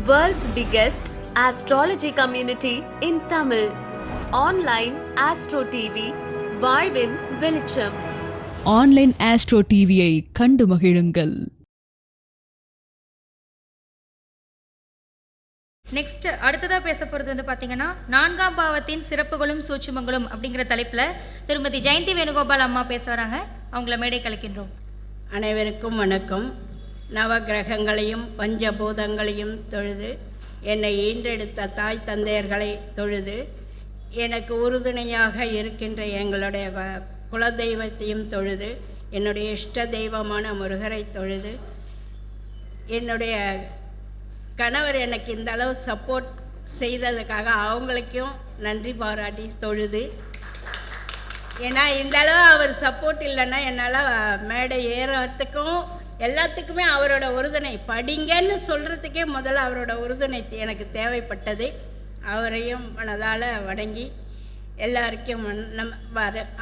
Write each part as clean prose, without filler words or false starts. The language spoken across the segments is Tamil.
World's biggest astrology community in Tamil. Online Astro TV, வாழ்வின் வெளிச்சம். ஆன்லைன் ஆஸ்ட்ரோ டிவியை கண்டு மகிழுங்கள். நெக்ஸ்ட் அடுத்ததாக பேச போகிறது வந்து பார்த்தீங்கன்னா 4ஆம் பாவத்தின் சிறப்புகளும் சூட்சுமங்களும் அப்படிங்கிற தலைப்பில் திருமதி ஜெயந்தி வேணுகோபால் அம்மா பேச வராங்க. அவங்கள மேடை கலைக்கின்றோம். அனைவருக்கும் வணக்கம். நவகிரகங்களையும் பஞ்சபூதங்களையும் தொழுது, என்னை ஈன்றெடுத்த தாய் தந்தையர்களை தொழுது, எனக்கு உறுதுணையாக இருக்கின்ற எங்களுடைய குலதெய்வத்தையும் தொழுது, என்னுடைய இஷ்ட தெய்வமான முருகரை தொழுது, என்னுடைய கணவர் எனக்கு இந்த அளவு சப்போர்ட் செய்ததுக்காக அவங்களுக்கும் நன்றி பாராட்டி தொழுது. ஏன்னா இந்த அளவு அவர் சப்போர்ட் இல்லைன்னா என்னால் மேடை ஏறத்துக்கும் எல்லாத்துக்குமே அவரோட உறுதுணை, படிங்கன்னு சொல்கிறதுக்கே முதல்ல அவரோட உறுதுணை எனக்கு தேவைப்பட்டது. அவரையும் மனதால் வணங்கி எல்லாருக்கும்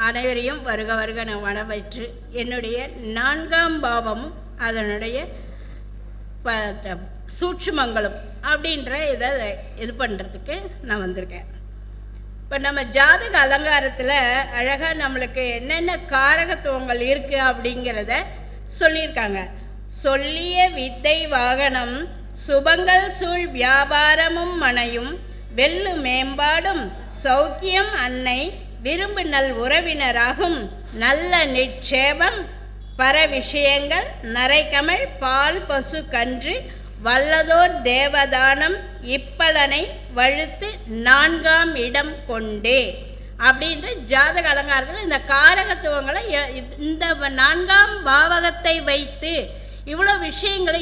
அனைவரையும் வருக வருக நான் வரவேற்று, என்னுடைய 4ஆம் பாவம் அதனுடைய சூட்சுமங்களும் அப்படின்ற இதை இது பண்ணுறதுக்கு நான் வந்திருக்கேன். இப்போ நம்ம ஜாதக அலங்காரத்தில் அழகாக நம்மளுக்கு என்னென்ன காரகத்துவங்கள் இருக்குது அப்படிங்கிறத சொல்லியிருக்காங்க. சொல்லிய வித்தை வாகனம், சுபங்கள் சூழ் வியாபாரமும் மனையும், வெள்ளு மேம்பாடும் சௌக்கியம் அன்னை, விரும்பு நல் உறவினராகும் நல்ல நிட்சேபம், பர விஷயங்கள், நரைக்கமழ் பால் பசு கன்று, வல்லதோர் தேவதானம், இப்பலனை வழுத்து 4ஆம் இடம் கொண்டே அப்படின்ற ஜாதக அலங்காரத்தில் இந்த காரகத்துவங்களை இந்த 4ஆம் பாவகத்தை வைத்து இவ்வளோ விஷயங்களை,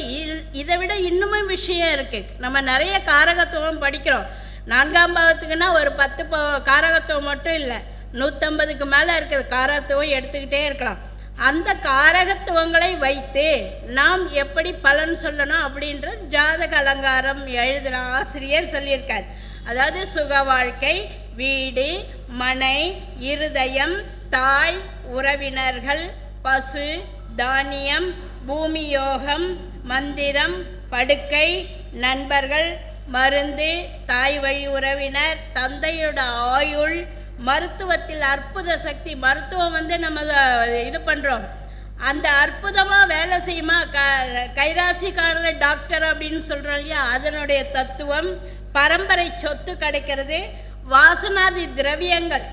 இதை விட இன்னுமும் விஷயம் இருக்குது. நம்ம நிறைய காரகத்துவம் படிக்கிறோம். 4ஆம் பாவத்துக்குன்னா ஒரு 10 காரகத்துவம் மட்டும் இல்லை, 150க்கு மேலே இருக்குது காரகத்துவம், எடுத்துக்கிட்டே இருக்கலாம். அந்த காரகத்துவங்களை வைத்து நாம் எப்படி பலன் சொல்லணும் அப்படின்றது ஜாதக அலங்காரம் எழுதுகிற ஆசிரியர் சொல்லியிருக்கார். அதாவது சுக வாழ்க்கை, வீடு, மனை, இருதயம், தாய், உறவினர்கள், பசு, தானியம், பூமி யோகம், மந்திரம், படுக்கை, நண்பர்கள், மருந்து, தாய் வழி உறவினர், தந்தையோட ஆயுள், மருத்துவத்தில் அற்புத சக்தி. மருத்துவம் நம்ம இது பண்ணுறோம், அந்த அற்புதமாக வேலை செய்யுமா, கைராசிக்காரர் டாக்டர் அப்படின்னு சொல்கிறோம் இல்லையா, அதனுடைய தத்துவம், பரம்பரை சொத்து கிடைக்கிறது, வாசனாதி திரவியங்கள்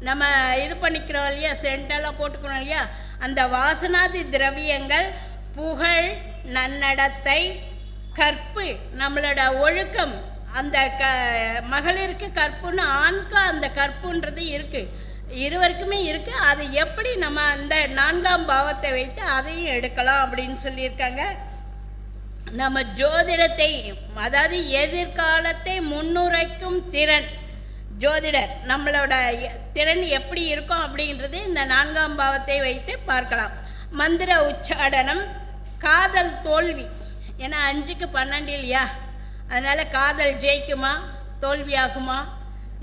நம்ம இது பண்ணிக்கிறோம் இல்லையா, சென்டெல்லாம் போட்டுக்கிறோம் இல்லையா, அந்த வாசனாதி திரவியங்கள், புகழ், நன்னடத்தை, கற்பு, நம்மளோட ஒழுக்கம். அந்த மகளிருக்கு கற்புன்னு, ஆண்க்கு அந்த கற்புன்றது இருக்குது, இருவருக்குமே இருக்குது. அது எப்படி நம்ம அந்த 4ஆம் பாவத்தை வைத்து அதையும் எடுக்கலாம் அப்படின்னு சொல்லியிருக்காங்க. நம்ம ஜோதிடத்தை, அதாவது எதிர்காலத்தை முன்னுரைக்கும் திறன், ஜோதிடர் நம்மளோட திறன் எப்படி இருக்கும் அப்படின்றது இந்த 4ஆம் பாவத்தை வைத்து பார்க்கலாம். மந்திர உச்சாடனம், காதல் தோல்வி, ஏன்னா 5க்கு 12 இல்லையா, அதனால் காதல் ஜெயிக்குமா, தோல்வியாகுமா,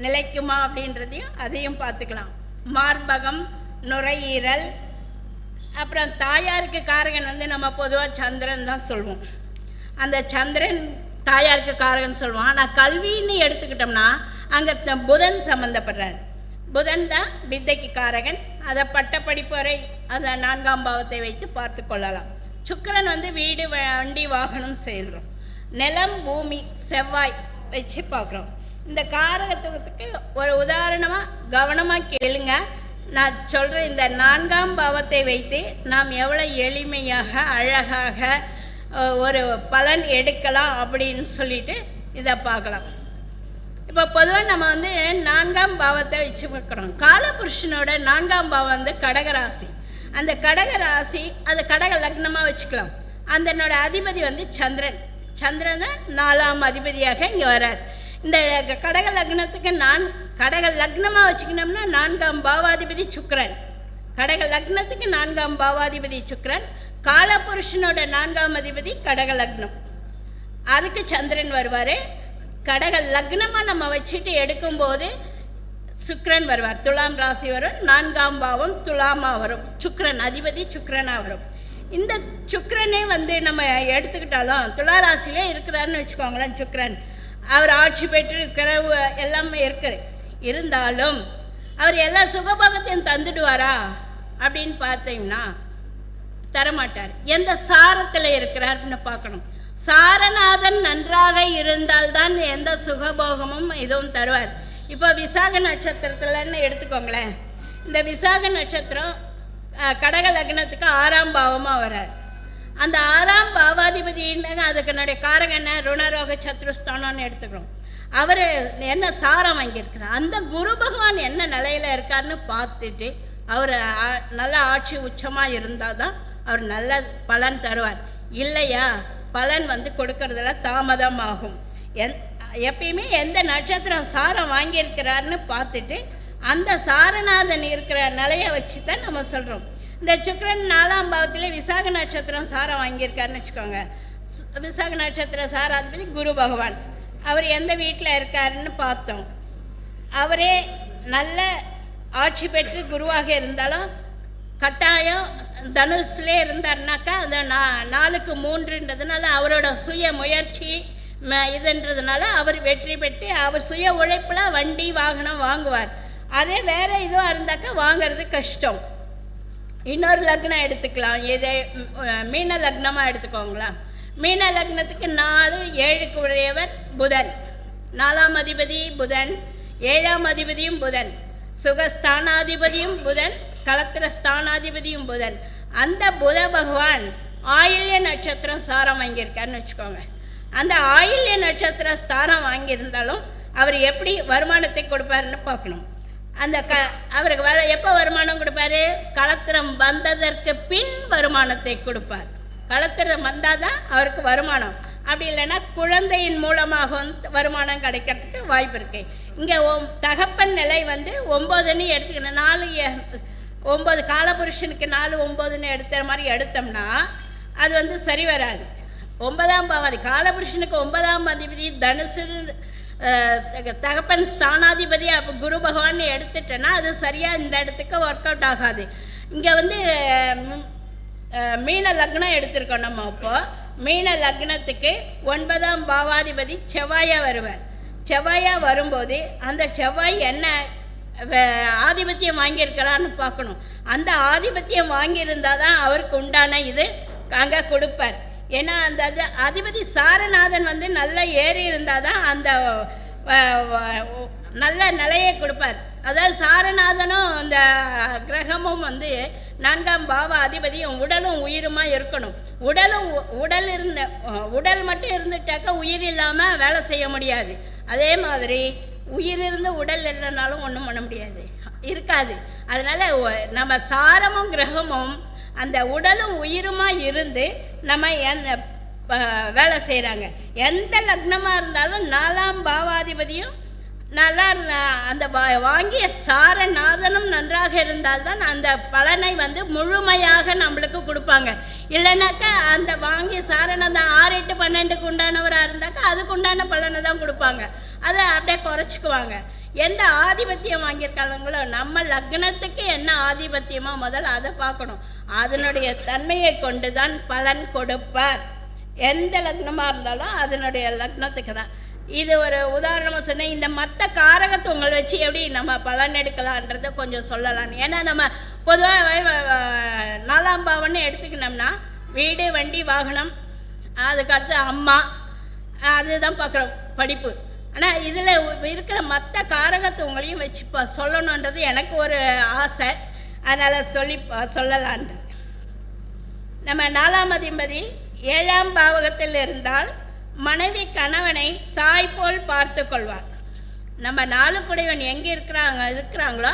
நிலைக்குமா அப்படின்றதையும் அதையும் பார்த்துக்கலாம். மார்பகம், நுரையீரல், அப்புறம் தாயாருக்கு காரகன் நம்ம பொதுவாக சந்திரன் தான் சொல்லுவோம். அந்த சந்திரன் தாயாருக்கு காரகன் சொல்லுவோம். ஆனால் கல்வின்னு எடுத்துக்கிட்டோம்னா அங்கே புதன் சம்மந்தப்படுறார். புதன் தான் வித்தைக்கு காரகன். அதை பட்டப்படிப்பு வரை அந்த 4ஆம் பாவத்தை வைத்து பார்த்து கொள்ளலாம். சுக்கிரன் வீடு, வண்டி, வாகனம் செய்கிறோம். நிலம், பூமி, செவ்வாய் வச்சு பார்க்குறோம். இந்த காரகத்துவத்துக்கு ஒரு உதாரணமாக கவனமாக கேளுங்க. நான் சொல்கிற இந்த 4ஆம் பாவத்தை வைத்து நாம் எவ்வளோ எளிமையாக அழகாக ஒரு பலன் எடுக்கலாம் அப்படின்னு சொல்லிட்டு இதை பார்க்கலாம். இப்போ பொதுவாக நம்ம 4ஆம் பாவத்தை வச்சு பார்க்குறோம். காலபுருஷனோட 4ஆம் பாவம் கடகராசி. அந்த கடகராசி அது கடக லக்னமாக வச்சுக்கலாம். அதனோட அதிபதி சந்திரன். சந்திரன் தான் 4ஆம் அதிபதியாக இங்கே வரார். இந்த கடக லக்னத்துக்கு கடக லக்னமாக வச்சுக்கணும்னா 4ஆம் பாவாதிபதி சுக்கிரன். கடக லக்னத்துக்கு 4ஆம் பாவாதிபதி சுக்கிரன். காலபுருஷனோட 4ஆம் அதிபதி கடக லக்னம், அதுக்கு சந்திரன் வருவார். கடக லக்னமாக நம்ம வச்சுட்டு எடுக்கும்போது சுக்கிரன் வருவார். துலாம் ராசி வரும், 4ஆம் பாவம் துலாமாக வரும், சுக்கிரன் அதிபதி சுக்கிரனாக வரும். இந்த சுக்கிரனே வந்து நம்ம எடுத்துக்கிட்டாலும் துளாராசிலே இருக்கிறாருன்னு வச்சுக்கோங்களேன். சுக்கிரன் அவர் ஆட்சி பெற்று கிரவு எல்லாமே இருந்தாலும் அவர் எல்லா சுகபோகத்தையும் தந்துடுவாரா அப்படின்னு பார்த்தீங்கன்னா தரமாட்டார். எந்த சாரத்தில் இருக்கிறாருன்னு பார்க்கணும். சாரநாதன் நன்றாக இருந்தால்தான் எந்த சுகபோகமும் இதுவும் தருவார். இப்போ விசாக நட்சத்திரத்தில்னு எடுத்துக்கோங்களேன். இந்த விசாக நட்சத்திரம் கடக லக்னத்துக்கு 6ஆம் பாவமாக வரார். அந்த 6ஆம் பாவாதிபதினு அதுக்கு என்னுடைய காரகம் என்ன, ருணரோக சத்ருஸ்தானம்னு எடுத்துக்கிறோம். அவர் என்ன சாரம் வாங்கியிருக்கிறார், அந்த குரு பகவான் என்ன நிலையில் இருக்காருன்னு பார்த்துட்டு அவர் நல்ல ஆட்சி உச்சமாக இருந்தால் தான் அவர் நல்ல பலன் தருவார். இல்லையா பலன் வந்து கொடுக்கறதுல தாமதம் ஆகும். எப்பயுமே எந்த நட்சத்திரம் சாரம் வாங்கியிருக்கிறாருன்னு பார்த்துட்டு அந்த சாரநாதன் இருக்கிற நிலையை வச்சு தான் நம்ம சொல்கிறோம். இந்த சுக்கிரன் 4ஆம் பாவத்தில் விசாக நட்சத்திரம் சாரம் வாங்கியிருக்காருன்னு வச்சுக்கோங்க. விசாக நட்சத்திர சாராதிபதி குரு பகவான். அவர் எந்த வீட்டில் இருக்காருன்னு பார்த்தோம். அவரே நல்ல ஆட்சி பெற்று குருவாக இருந்தாலும் கட்டாயம் தனுஷ்லே இருந்தார்னாக்கா அந்த 4க்கு 3ன்றதுனால அவரோட சுய முயற்சி இதுன்றதுனால அவர் வெற்றி பெற்று அவர் சுய உழைப்பில் வண்டி வாகனம் வாங்குவார். அதே வேறு இதுவாக இருந்தாக்கா வாங்கிறது கஷ்டம். இன்னொரு லக்னம் எடுத்துக்கலாம். இதே மீன லக்னமாக எடுத்துக்கோங்களா. மீன லக்னத்துக்கு 4 7க்கு உடையவர் புதன். 4ஆம் அதிபதி புதன், 7ஆம் அதிபதியும் புதன், சுகஸ்தானாதிபதியும் புதன், களத்திர ஸ்தானாதிபதியும் புதன். அந்த புத பகவான் ஆயில்ய நட்சத்திரம் சாரம் வாங்கியிருக்காருன்னு வச்சுக்கோங்க. அந்த ஆயில்ய நட்சத்திர ஸ்தானம் வாங்கியிருந்தாலும் அவர் எப்படி வருமானத்தை கொடுப்பாருன்னு பார்க்கணும். அந்த அவருக்கு எப்போ வருமானம் கொடுப்பாரு, களத்திரம் வந்ததற்கு பின் வருமானத்தை கொடுப்பார். களத்திரம் வந்தால் தான் அவருக்கு வருமானம். அப்படி இல்லைன்னா குழந்தையின் மூலமாக வருமானம் கிடைக்கிறதுக்கு வாய்ப்பு இருக்கு. இங்கே தகப்பன் நிலை வந்து 9ன்னு எடுத்துக்கணும். 9 காலபுருஷனுக்கு 4 9ன்னு எடுத்த மாதிரி எடுத்தோம்னா அது வந்து சரி வராது. 9ஆம் பாவாதி காலபுருஷனுக்கு 9ஆம் அதிபதி தனுசு தகப்பன் ஸ்தானாதிபதி அப்போ குரு பகவான் எடுத்துட்டேன்னா அது சரியாக இந்த இடத்துக்கு ஒர்க் அவுட் ஆகாது. இங்கே வந்து மீன லக்னம் எடுத்திருக்கோம் நம்ம. அப்போது மீன லக்னத்துக்கு 9ஆம் பாவாதிபதி செவ்வாயாக வருவார். செவ்வாயாக வரும்போது அந்த செவ்வாய் என்ன ஆதிபத்தியம் வாங்கியிருக்கிறான்னு பார்க்கணும். அந்த ஆதிபத்தியம் வாங்கியிருந்தால் தான் அவருக்கு உண்டான இது அங்கே கொடுப்பார். ஏன்னா அந்த அதிபதி சாரநாதன் வந்து நல்லா ஏறி இருந்தால் தான் அந்த நல்ல நிலையை கொடுப்பார். அதாவது சாரநாதனும் அந்த கிரகமும் வந்து 4ஆம் பாவ அதிபதியும் உடலும் உயிருமா இருக்கணும். உடல் மட்டும் இருந்துட்டாக்கா உயிர் இல்லாமல் வேலை செய்ய முடியாது. அதே மாதிரி உயிர் இருந்து உடல் இல்லைனாலும் ஒன்றும் பண்ண முடியாது, இருக்காது. அதனால் நம்ம சாரமும் கிரகமும் அந்த உடலும் உயிருமா இருந்து நம்ம வேலை செய்கிறாங்க. எந்த லக்னமாக இருந்தாலும் 4ஆம் பாவாதிபதியும் நல்லா அந்த வாங்கிய சாரநாதனும் நன்றாக இருந்தால்தான் அந்த பலனை வந்து முழுமையாக நம்மளுக்கு கொடுப்பாங்க. இல்லைனாக்கா அந்த வாங்கிய சாரநாதன் 6 8 12க்கு உண்டானவராக இருந்தாக்கா அதுக்கு உண்டான பலனை தான் கொடுப்பாங்க. அதை அப்படியே குறைச்சிக்குவாங்க. எந்த ஆதிபத்தியம் வாங்கியிருக்காங்களோ நம்ம லக்னத்துக்கு என்ன ஆதிபத்தியமோ முதல்ல அதை பார்க்கணும். அதனுடைய தன்மையை கொண்டு தான் பலன் கொடுப்பார். எந்த லக்னமாக இருந்தாலும் அதனுடைய லக்னத்துக்கு தான். இது ஒரு உதாரணமாக சொன்னேன். இந்த மற்ற காரகத்துவங்களை வச்சு எப்படி நம்ம பலன் எடுக்கலான்றதை கொஞ்சம் சொல்லலாம். ஏன்னா நம்ம பொதுவாக 4ஆம் பாவம்னு எடுத்துக்கினோம்னா வீடு வண்டி வாகனம், அதுக்கடுத்து அம்மா, அதுதான் பார்க்குறோம், படிப்பு. ஆனால் இதில் இருக்கிற மற்ற காரகத்துவங்களையும் வச்சு சொல்லணுன்றது எனக்கு ஒரு ஆசை. அதனால் சொல்லலான்றது. நம்ம 4ஆம் அதிபதி 7ஆம் பாவகத்தில் இருந்தால் மனைவி கணவனை தாய் போல் பார்த்து கொள்வார். நம்ம 4 குடைவன் எங்கே இருக்கிறாங்களோ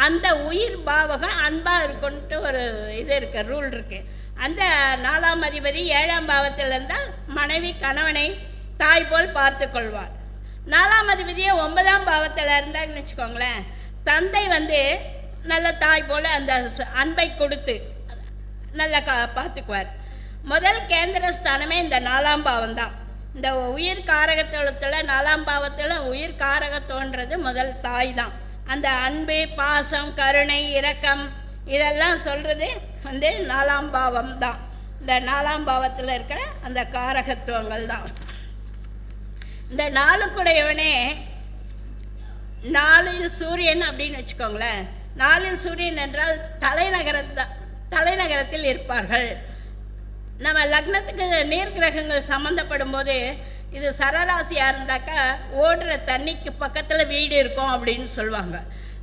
அந்த உயிர் பாவகம் அன்பாக இருக்குன்ட்டு ஒரு இது இருக்குது, ரூல் இருக்குது. அந்த 4ஆம் அதிபதி 7ஆம் பாவத்தில் இருந்தால் மனைவி கணவனை தாய் போல் பார்த்து கொள்வார். 4ஆம் அதிபதியே 9ஆம் பாவத்தில் இருந்தாங்கன்னு வச்சுக்கோங்களேன், தந்தை வந்து நல்ல தாய் போல் அந்த அன்பை கொடுத்து நல்லா பார்த்துக்குவார். முதல் கேந்திர ஸ்தானமே இந்த 4ஆம் பாவம் தான். இந்த உயிர் காரகத்துவத்தில் 4ஆம் பாவத்தில் உயிர் காரகத்துவன்றது முதல் தாய் தான். அந்த அன்பு, பாசம், கருணை, இரக்கம் இதெல்லாம் சொல்கிறது வந்து 4ஆம் பாவம் தான். இந்த 4ஆம் பாவத்தில் இருக்கிற அந்த காரகத்துவங்கள் தான். இந்த 4க்குடையவனே 4இல் சூரியன் அப்படின்னு வச்சுக்கோங்களேன். 4இல் சூரியன் என்றால் தலைநகரத்தில் இருப்பார்கள். நம்ம லக்னத்துக்கு நீர் கிரகங்கள் சம்மந்தப்படும் போது இது சரராசியாக இருந்தாக்கா ஓடுற தண்ணிக்கு பக்கத்தில் வீடு இருக்கும் அப்படின்னு சொல்லுவாங்க.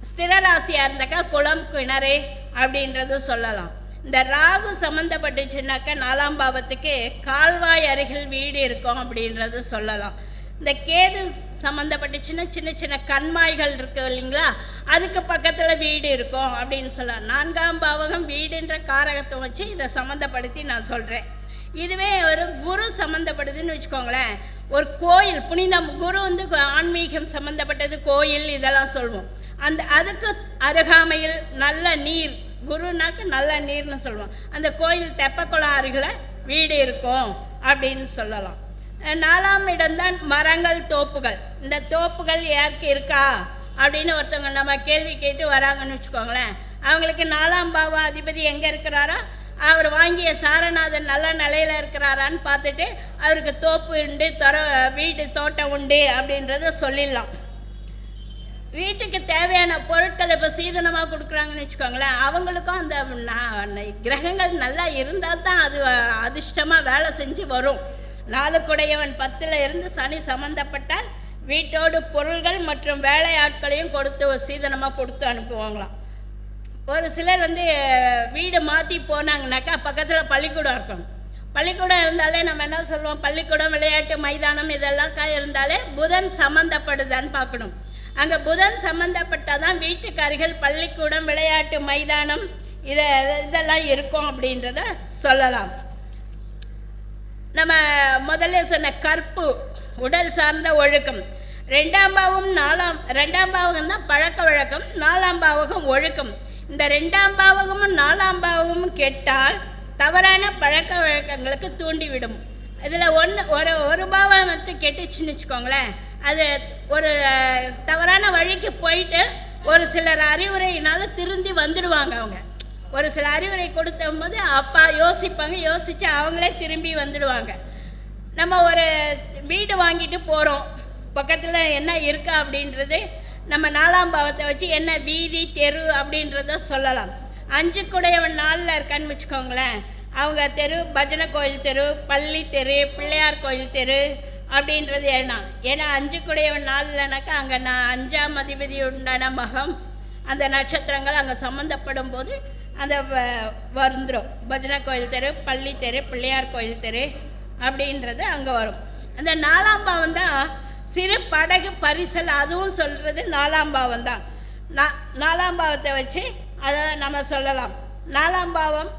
ஸ்திரராசியாக இருந்தாக்கா குளம் கிணறு அப்படின்றது சொல்லலாம். இந்த ராகு சம்மந்தப்பட்டுச்சுனாக்கா 4ஆம் பாவத்துக்கு கால்வாய் அருகில் வீடு இருக்கும் அப்படின்றது சொல்லலாம். இந்த கேது சம்மந்தப்பட்டுச்சுன்னா சின்ன சின்ன கண்மாய்கள் இருக்கு இல்லைங்களா, அதுக்கு பக்கத்தில் வீடு இருக்கும் அப்படின்னு சொல்லலாம். 4ஆம் பாவகம் வீடுன்ற காரகத்தை வச்சு இதை சம்மந்தப்படுத்தி நான் சொல்கிறேன். இதுவே ஒரு குரு சம்மந்தப்படுதுன்னு வச்சுக்கோங்களேன். ஒரு கோயில் புனிதம், குரு வந்து ஆன்மீகம் சம்மந்தப்பட்டது, கோயில் இதெல்லாம் சொல்லுவோம். அதுக்கு அருகாமையில் நல்ல நீர், குருனாக்கு நல்ல நீர்னு சொல்லுவோம். அந்த கோயில் தெப்பக்குளம் அருகில் வீடு இருக்கும் அப்படின்னு சொல்லலாம். 4ஆம் இடம்தான் மரங்கள், தோப்புகள். இந்த தோப்புகள் யாருக்கு இருக்கா அப்படின்னு ஒருத்தவங்க நம்ம கேள்வி கேட்டு வராங்கன்னு வச்சுக்கோங்களேன். அவங்களுக்கு 4ஆம் பாவ அதிபதி எங்கே இருக்கிறாரோ, அவர் வாங்கிய சாரநாதன் நல்ல நிலையில் இருக்கிறாரான்னு பார்த்துட்டு அவருக்கு தோப்பு உண்டு, வீடு தோட்டம் உண்டு அப்படின்றத சொல்லிடலாம். வீட்டுக்கு தேவையான பொருட்கள் இப்போ சீதனமாக கொடுக்குறாங்கன்னு வச்சுக்கோங்களேன். அவங்களுக்கும் அந்த கிரகங்கள் நல்லா இருந்தால் தான் அது அதிர்ஷ்டமாக வேலை செஞ்சு வரும். 4க்குடையவன் 10ல் இருந்து சனி சம்மந்தப்பட்டால் வீட்டோடு பொருள்கள் மற்றும் வேலையாட்களையும் கொடுத்து சீதனமாக கொடுத்து அனுப்புவாங்களாம். ஒரு சிலர் வந்து வீடு மாற்றி போனாங்கனாக்கா பக்கத்தில் பள்ளிக்கூடம் இருக்கும். பள்ளிக்கூடம் இருந்தாலே நம்ம என்ன சொல்லுவோம், பள்ளிக்கூடம், விளையாட்டு மைதானம் இதெல்லாம் இருந்தாலே புதன் சம்மந்தப்படுதான்னு பார்க்கணும். அங்கே புதன் சம்மந்தப்பட்டால் தான் வீட்டுக்கு அருகில் பள்ளிக்கூடம், விளையாட்டு மைதானம் இதெல்லாம் இருக்கும் அப்படின்றத சொல்லலாம். நம்ம முதல்ல சொன்ன கற்பு, உடல் சார்ந்த ஒழுக்கம். 2ஆம் பாவகம் தான் பழக்க வழக்கம், 4ஆம் பாவகம் ஒழுக்கம். இந்த 2ஆம் பாவகமும் 4ஆம் பாவகமும் கெட்டால் தவறான பழக்க வழக்கங்களுக்கு தூண்டிவிடும். இதில் ஒரு பாவம் வந்து கெட்டுச்சுன்னு வச்சுக்கோங்களேன், அது ஒரு தவறான வழிக்கு போயிட்டு ஒரு சிலர் அறிவுரையினால் திருந்தி வந்துடுவாங்க. அவங்க ஒரு சில அறிவுரை கொடுத்தும் போது அப்பா யோசிப்பாங்க, யோசித்து அவங்களே திரும்பி வந்துடுவாங்க. நம்ம ஒரு வீடு வாங்கிட்டு போகிறோம், பக்கத்தில் என்ன இருக்கா அப்படின்றது நம்ம 4ஆம் பாவத்தை வச்சு என்ன வீதி, தெரு அப்படின்றத சொல்லலாம். 5க்குடையவன் 4ல் இருக்கான்னு வச்சுக்கோங்களேன், அவங்க தெரு பஜனை கோயில் தெரு, பள்ளி தெரு, பிள்ளையார் கோயில் தெரு அப்படின்றது ஏன்னா 5க்குடையவன் 4லனாக்கா அங்கே 5ஆம் அதிபதி உண்டான மகம், அந்த நட்சத்திரங்கள் அங்கே சம்மந்தப்படும் போது அந்த வந்துடும். பஜனை கோயில் தெரு, பள்ளி தெரு, பிள்ளையார் கோயில் தெரு அப்படின்றது அங்கே வரும். அந்த 4ஆம் பாவம் தான் சிறு படகு பரிசல், அதுவும் சொல்கிறது 4ஆம் பாவம் தான். 4ஆம் பாவத்தை வச்சு அதை நம்ம சொல்லலாம். 4ஆம் பாவம்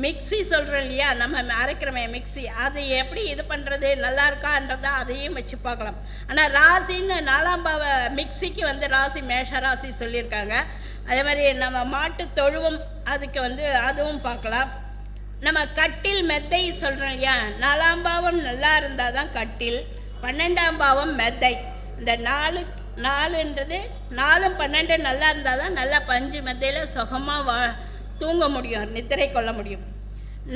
மிக்சி சொல்கிறோம் இல்லையா, நம்ம அரைக்கிறோமே மிக்சி, அது எப்படி இது பண்ணுறது நல்லா இருக்கான்றதான் அதையும் வச்சு பார்க்கலாம். ஆனால் ராசின்னு 4ஆம் பாவ மிக்சிக்கு வந்து ராசி மேஷ ராசி சொல்லியிருக்காங்க. அதே மாதிரி நம்ம மாட்டு தொழுவம் அதுக்கு வந்து அதுவும் பார்க்கலாம். நம்ம கட்டில் மெத்தை சொல்கிறோம் இல்லையா, 4ஆம் பாவம் நல்லா இருந்தால் தான் கட்டில், 12ஆம் பாவம் மெத்தை. இந்த 4ன்றது 4, 12 நல்லா இருந்தால் தான் நல்லா பஞ்சு மெத்தையில் சுகமாக தூங்க முடியும், நித்திரை கொள்ள முடியும்.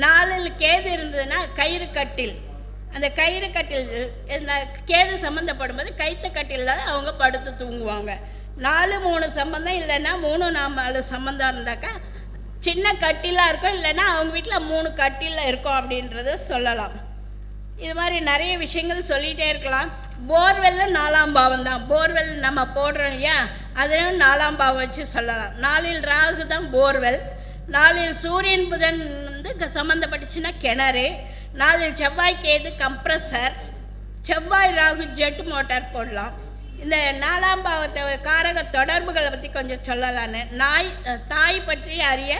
4ல் கேது இருந்ததுன்னா கயிறு கட்டில், அந்த கயிறு கட்டில் கேது சம்மந்தப்படும் போது கைத்த கட்டில் அவங்க படுத்து தூங்குவாங்க. 4, 3 சம்பந்தம் இல்லைன்னா 3, 4 சம்பந்தம் இருந்தாக்கா சின்ன கட்டிலாக இருக்கும், இல்லைன்னா அவங்க வீட்டில் 3 கட்டிலில் இருக்கும் அப்படின்றத சொல்லலாம். இது மாதிரி நிறைய விஷயங்கள் சொல்லிகிட்டே இருக்கலாம். போர்வெல்ல 4ஆம் பாவம் தான், போர்வெல் நம்ம போடுறோம் இல்லையா, அதுலேயும் 4ஆம் பாவம் வச்சு சொல்லலாம். 4ல் ராகு தான் போர்வெல், 4ல் சூரியன் புதன் வந்து சம்மந்தப்பட்டுச்சுன்னா கிணறு, 4ல் செவ்வாய் கேது கம்ப்ரஸர், செவ்வாய் ராகு ஜெட் மோட்டார் போடலாம். இந்த 4ஆம் பாவத்தை காரக தொடர்புகளை பற்றி கொஞ்சம் சொல்லலான்னு, தாய் பற்றி அறிய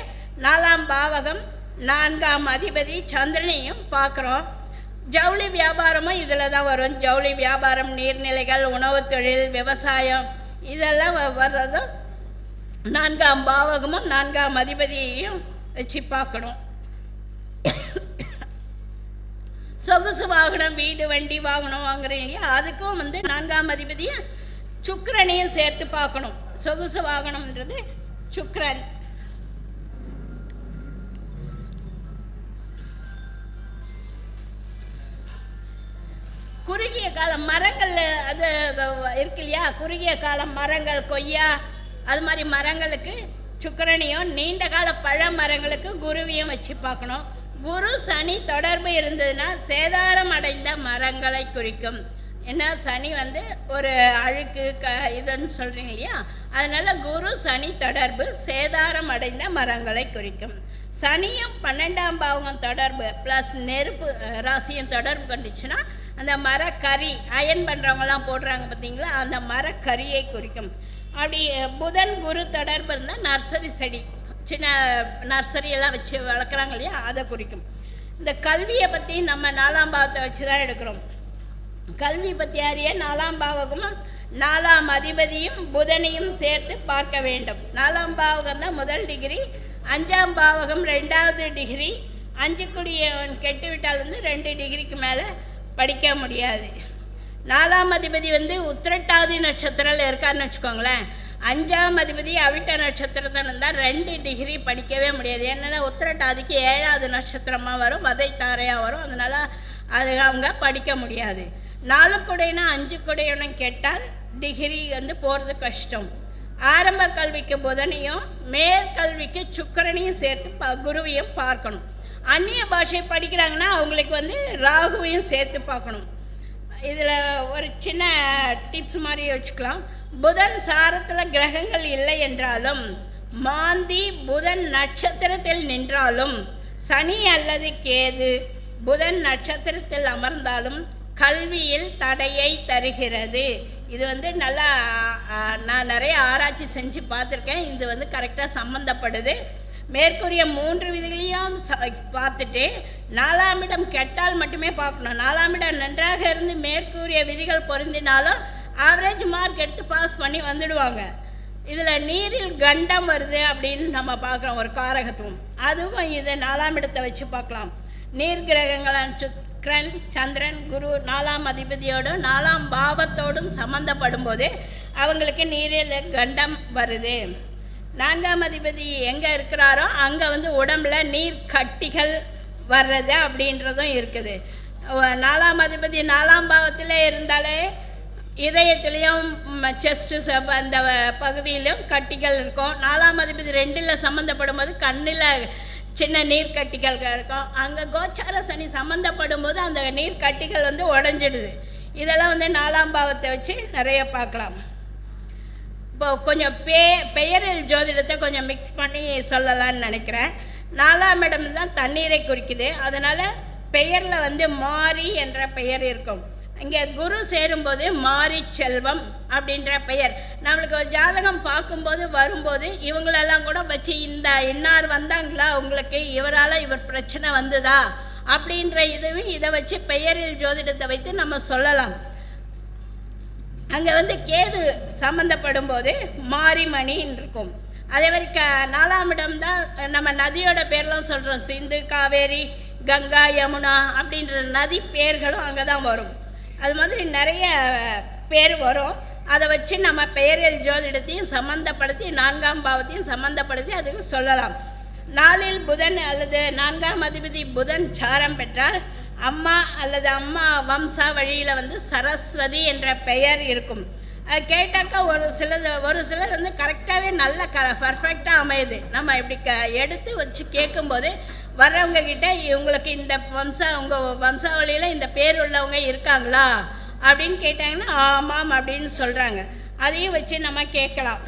4ஆம் பாவகம் 4ஆம் அதிபதி சந்திரனையும் பார்க்குறோம். ஜவுளி வியாபாரமும் இதில் தான் வரும். ஜவுளி வியாபாரம், நீர்நிலைகள், உணவு தொழில், விவசாயம் இதெல்லாம் வர்றதும் 4ஆம் பாவகமும் 4ஆம் அதிபதியையும் வச்சு பார்க்கணும். சொகுசு வாகனம், வீடு, வண்டி வாகனம் வாங்குறீங்க, அதுக்கும் வந்து 4ஆம் அதிபதியை சுக்கிரனையும் சேர்த்து பார்க்கணும். சொகுசு வாகனம்ன்றது சுக்கிரன். கால மரங்கள் அது இருக்கு இல்லையா, குறுகிய கால மரங்கள், கொய்யா அது மாதிரி மரங்களுக்கு சுக்கிரனையும், நீண்ட கால பழ மரங்களுக்கு குருவியும் வச்சு பார்க்கணும். குரு சனி தொடர்பு இருந்ததுன்னா சேதாரம் அடைந்த மரங்களை குறிக்கும். ஏன்னா சனி ஒரு அழுக்கு இதுன்னு சொல்கிறீங்க இல்லையா, அதனால் குரு சனி தொடர்பு சேதாரம் அடைந்த மரங்களை குறிக்கும். சனியும் 12ஆம் பாவகம் தொடர்பு ப்ளஸ் நெருப்பு ராசியும் தொடர்பு கொண்டுச்சுன்னா அந்த மரக்கறி அயன் பண்ணுறவங்களாம் போடுறாங்க பார்த்தீங்களா, அந்த மரக்கறியை குறிக்கும். அப்படி புதன் குரு தொடர்பு இருந்தால் நர்சரி செடி, சின்ன நர்சரியெல்லாம் வச்சு வளர்க்குறாங்க இல்லையா, அதை குறிக்கும். இந்த கல்வியை பற்றி நம்ம 4ஆம் பாவத்தை வச்சு தான் எடுக்கிறோம். கல்வி பற்றி அறிய 4ஆம் பாவகமும் 4ஆம் அதிபதியும் புதனையும் சேர்த்து பார்க்க வேண்டும். 4ஆம் பாவகம் தான் முதல் டிகிரி, 5ஆம் பாவகம் 2வது டிகிரி. 5 குடியவன் கெட்டுவிட்டால் 2 டிகிரிக்கு மேலே படிக்க முடியாது. 4ஆம் அதிபதி உத்திரட்டாதி நட்சத்திரத்தில் இருக்காருன்னு வச்சுக்கோங்களேன். 5ஆம் அதிபதி அவிட்ட நட்சத்திரத்தில் இருந்தால் 2 டிகிரி படிக்கவே முடியாது. ஏன்னா உத்திரட்டாதிக்கு 7வது நட்சத்திரமாக வரும், வதை தாரையாக வரும், அதனால் அது அவங்க படிக்க முடியாது. 4 குடையினா 5 குடையனும் கேட்டால் டிகிரி போகிறது கஷ்டம். ஆரம்ப கல்விக்கு புதனையும் மேற்கல்விக்கு சுக்கிரனையும் சேர்த்து குருவையும் பார்க்கணும். அந்நிய பாஷை படிக்கிறாங்கன்னா அவங்களுக்கு ராகுவையும் சேர்த்து பார்க்கணும். இதில் ஒரு சின்ன டிப்ஸ் மாதிரி வச்சுக்கலாம். புதன் சாரத்தில் கிரகங்கள் இல்லை என்றாலும், மாந்தி புதன் நட்சத்திரத்தில் நின்றாலும், சனி அல்லது கேது புதன் நட்சத்திரத்தில் அமர்ந்தாலும் கல்வியில் தடையை தருகிறது. இது நல்லா நான் நிறைய ஆராய்ச்சி செஞ்சு பார்த்துருக்கேன். இது கரெக்டாக சம்மந்தப்படுது. மேற்கூறிய 3 விதிகளையும் பார்த்துட்டு 4ஆம் இடம் கெட்டால் மட்டுமே பார்க்கணும். 4ஆம் இடம் நன்றாக இருந்து மேற்கூறிய விதிகள் பொருந்தினாலும் ஆவரேஜ் மார்க் எடுத்து பாஸ் பண்ணி வந்துடுவாங்க. இதில் நீரில் கண்டம் வருது அப்படின்னு நம்ம பார்க்குறோம், ஒரு காரகத்துவம். அதுவும் இது 4ஆம் இடத்தை வச்சு பார்க்கலாம். நீர் கிரகங்களான சுக்கிரன், சந்திரன், குரு 4ஆம் அதிபதியோடும் 4ஆம் பாவத்தோடும் சம்மந்தப்படும் போது அவங்களுக்கு நீரில் கண்டம் வருது. 4ஆம் அதிபதி எங்கே இருக்கிறாரோ அங்கே உடம்புல நீர் கட்டிகள் வர்றது அப்படின்றதும் இருக்குது. 4ஆம் அதிபதி 4ஆம் பாவத்தில் இருந்தாலே இதயத்துலேயும் செஸ்ட்டு அந்த பகுதியிலும் கட்டிகள் இருக்கும். 4ஆம் அதிபதி 2ல் சம்மந்தப்படும் போது கண்ணில் சின்ன நீர்க்கட்டிகள் இருக்கும். அங்கே கோச்சார சனி சம்மந்தப்படும் போது அந்த நீர்க்கட்டிகள் உடஞ்சிடுது. இதெல்லாம் 4ஆம் பாவத்தை வச்சு நிறைய பார்க்கலாம். இப்போ கொஞ்சம் பெயரில் ஜோதிடத்தை கொஞ்சம் மிக்ஸ் பண்ணி சொல்லலான்னு நினைக்கிறேன். 4ஆம் இடம் தான் தண்ணீரை குறிக்குது. அதனால் பெயரில் மாரி என்ற பெயர் இருக்கும். இங்கே குரு சேரும்போது மாரி செல்வம் அப்படின்ற பெயர். நம்மளுக்கு ஒரு ஜாதகம் பார்க்கும்போது வரும்போது இவங்களெல்லாம் கூட வச்சு இந்த இன்னார் வந்தாங்களா உங்களுக்கு, இவரால் இவர் பிரச்சனை வந்ததா அப்படின்ற இதை வச்சு பெயரில் ஜோதிடத்தை வைத்து நம்ம சொல்லலாம். அங்கே கேது சம்மந்தப்படும் போது மாரிமணின்னு இருக்கும். அதே மாதிரி 4ஆம் இடம் தான் நம்ம நதியோட பேர்லாம் சொல்கிறோம். சிந்து, காவேரி, கங்கா, யமுனா அப்படின்ற நதி பேர்களும் அங்கே தான் வரும். அது மாதிரி நிறைய பேர் வரும். அதை வச்சு நம்ம பெயரில் ஜோதிடத்தையும் சம்மந்தப்படுத்தி 4ஆம் பாவத்தையும் சம்மந்தப்படுத்தி அதுக்கு சொல்லலாம். 4இல் புதன் அல்லது 4ஆம் அதிபதி புதன் சாரம் பெற்றால் அம்மா அல்லது அம்மா வம்சா வழியில் சரஸ்வதி என்ற பெயர் இருக்கும். அது கேட்டாக்கா ஒரு சிலர் கரெக்டாகவே நல்ல பர்ஃபெக்டாக அமையுது. நம்ம இப்படி எடுத்து வச்சு கேட்கும்போது வர்றவங்க கிட்ட இவங்களுக்கு இந்த உங்கள் வம்சாவளியில் இந்த பேர் உள்ளவங்க இருக்காங்களா அப்படின்னு கேட்டாங்கன்னா ஆமாம் அப்படின்னு சொல்கிறாங்க. அதையும் வச்சு நம்ம கேட்கலாம்.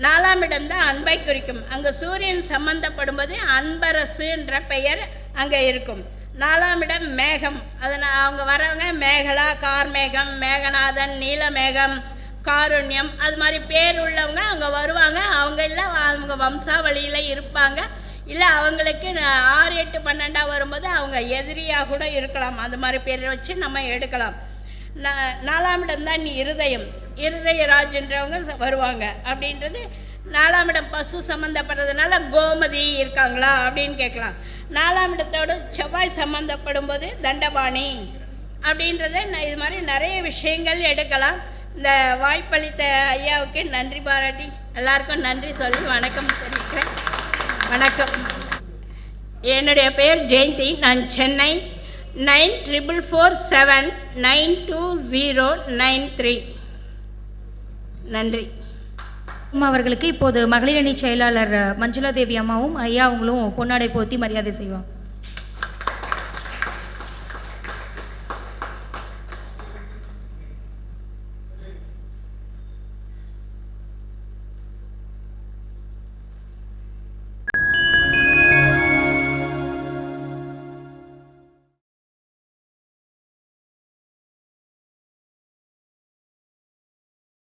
4ஆம் இடம் தான் அன்பை குறிக்கும். அங்கே சூரியன் சம்பந்தப்படும் போது அன்பரசுன்ற பெயர் அங்கே இருக்கும். 4ஆம் இடம் மேகம். அதனால் அவங்க வரவங்க மேகலா, கார்மேகம், மேகநாதன், நீலமேகம், காருண்யம் அது மாதிரி பேர் உள்ளவங்க அங்கே வருவாங்க. அவங்க இல்லை அவங்க வம்சாவளியில் இருப்பாங்க. இல்லை அவங்களுக்கு 6, 8, 12 வரும்போது அவங்க எதிரியாக கூட இருக்கலாம். அது மாதிரி பேர் வச்சு நம்ம எடுக்கலாம். 4ஆம் இடம் தான் இருதயராஜ்ன்றவங்க வருவாங்க. அப்படின்றது 4ஆம் இடம் பசு சம்மந்தப்படுறதுனால கோமதி இருக்காங்களா அப்படின்னு கேட்கலாம். 4ஆம் இடத்தோடு செவ்வாய் சம்மந்தப்படும் போது தண்டபாணி அப்படின்றத இது மாதிரி நிறைய விஷயங்கள் எடுக்கலாம். இந்த வாய்ப்பளித்த ஐயாவுக்கு நன்றி பாராட்டி எல்லாருக்கும் நன்றி சொல்லி வணக்கம் தெரிவிக்கிறேன். வணக்கம். என்னுடைய பெயர் ஜெயந்தி. நான் சென்னை 9447920993. நன்றி. அம்மா அவர்களுக்கு இப்போது மகளிரணி செயலாளர் மஞ்சுளா தேவி அம்மாவும் ஐயா அவங்களும் பொன்னாடை போத்தி மரியாதை செய்வாங்க.